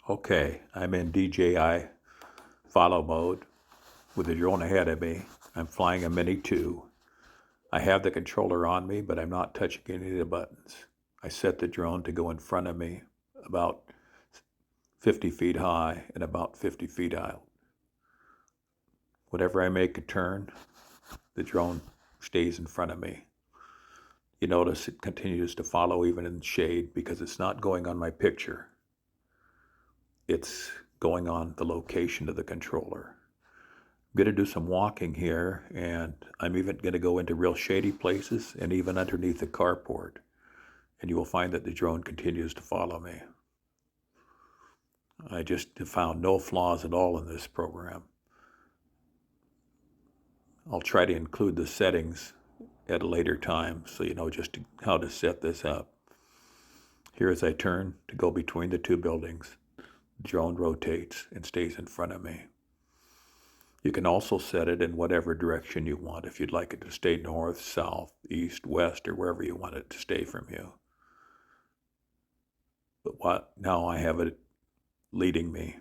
Okay, I'm in DJI follow mode with the drone ahead of me. I'm flying a Mini 2. I have the controller on me, but I'm not touching any of the buttons. I set the drone to go in front of me about 50 feet high and about 50 feet out. Whenever I make a turn, the drone stays in front of me. You notice it continues to follow even in shade because it's not going on my picture. It's going on the location of the controller. I'm going to do some walking here, and I'm even going to go into real shady places and even underneath the carport. And you will find that the drone continues to follow me. I just have found no flaws at all in this program. I'll try to include the settings at a later time so you know just how to set this up. Here as I turn to go between the two buildings, the drone rotates and stays in front of me. You can also set it in whatever direction you want, if you'd like it to stay north, south, east, west, or wherever you want it to stay from you. But now I have it leading me.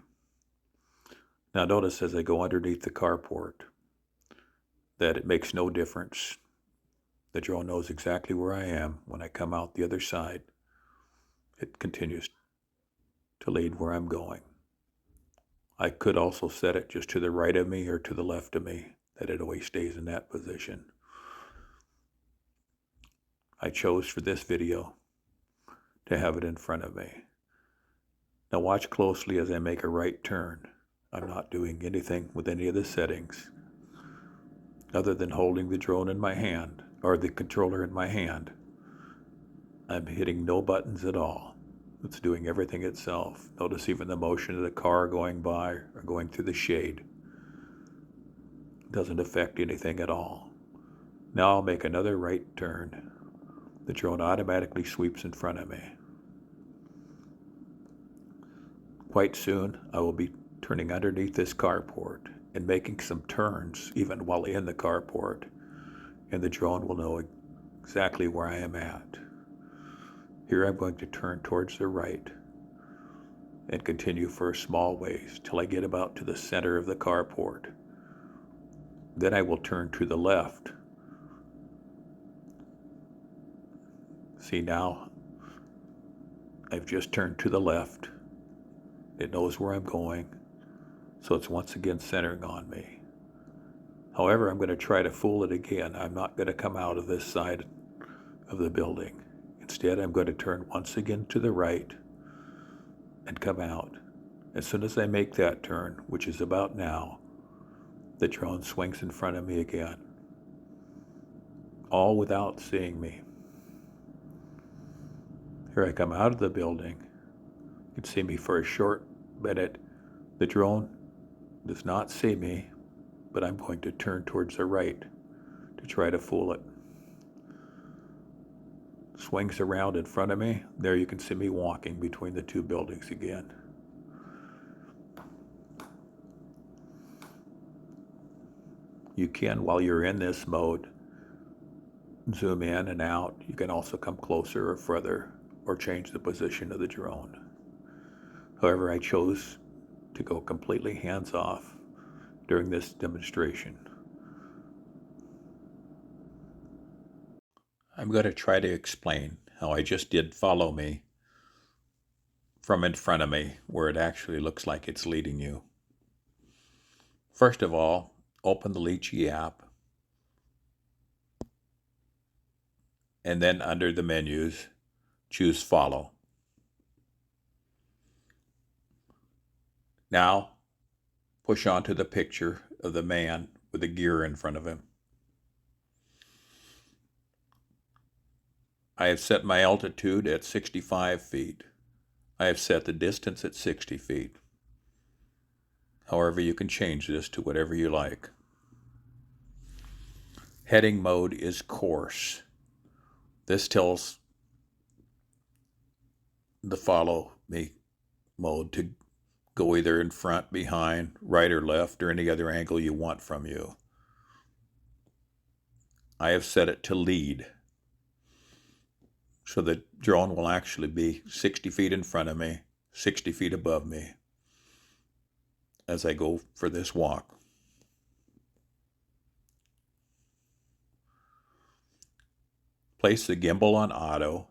Now notice as I go underneath the carport that it makes no difference. The drone knows exactly where I am. When I come out the other side, it continues to lead where I'm going. I could also set it just to the right of me or to the left of me, that it always stays in that position. I chose for this video to have it in front of me. Now watch closely as I make a right turn. I'm not doing anything with any of the settings other than holding the drone in my hand, or the controller in my hand. I'm hitting no buttons at all. It's doing everything itself. Notice even the motion of the car going by or going through the shade. It doesn't affect anything at all. Now I'll make another right turn. The drone automatically sweeps in front of me. Quite soon, I will be turning underneath this carport and making some turns even while in the carport, and the drone will know exactly where I am at. Here I'm going to turn towards the right and continue for a small ways till I get about to the center of the carport. Then I will turn to the left. See, now I've just turned to the left. It knows where I'm going, so it's once again centering on me. However, I'm going to try to fool it again. I'm not going to come out of this side of the building. Instead, I'm going to turn once again to the right and come out. As soon as I make that turn, which is about now, the drone swings in front of me again, all without seeing me. Here I come out of the building. You can see me for a short minute. The drone does not see me, but I'm going to turn towards the right to try to fool it. Swings around in front of me. There you can see me walking between the two buildings again. You can, while you're in this mode, zoom in and out. You can also come closer or further or change the position of the drone. However, I chose to go completely hands-off during this demonstration. I'm going to try to explain how I just did follow me from in front of me, where it actually looks like it's leading you. First of all, open the Litchi app, and then under the menus, choose Follow. Now, push onto the picture of the man with the gear in front of him. I have set my altitude at 65 feet. I have set the distance at 60 feet. However, you can change this to whatever you like. Heading mode is course. This tells the follow me mode to go either in front, behind, right or left, or any other angle you want from you. I have set it to lead, so the drone will actually be 60 feet in front of me, 60 feet above me as I go for this walk. Place the gimbal on auto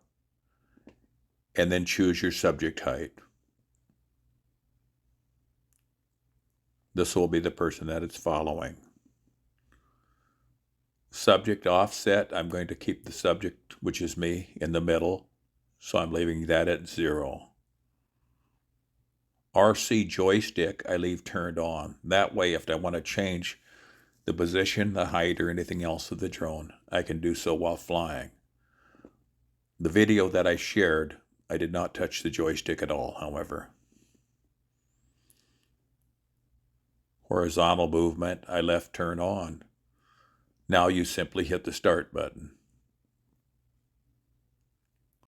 and then choose your subject height. This will be the person that it's following. Subject offset, I'm going to keep the subject, which is me, in the middle, so I'm leaving that at 0. RC joystick I leave turned on. That way, if I want to change the position, the height, or anything else of the drone, I can do so while flying. The video that I shared, I did not touch the joystick at all, however. Horizontal movement, I left turn on. Now you simply hit the start button.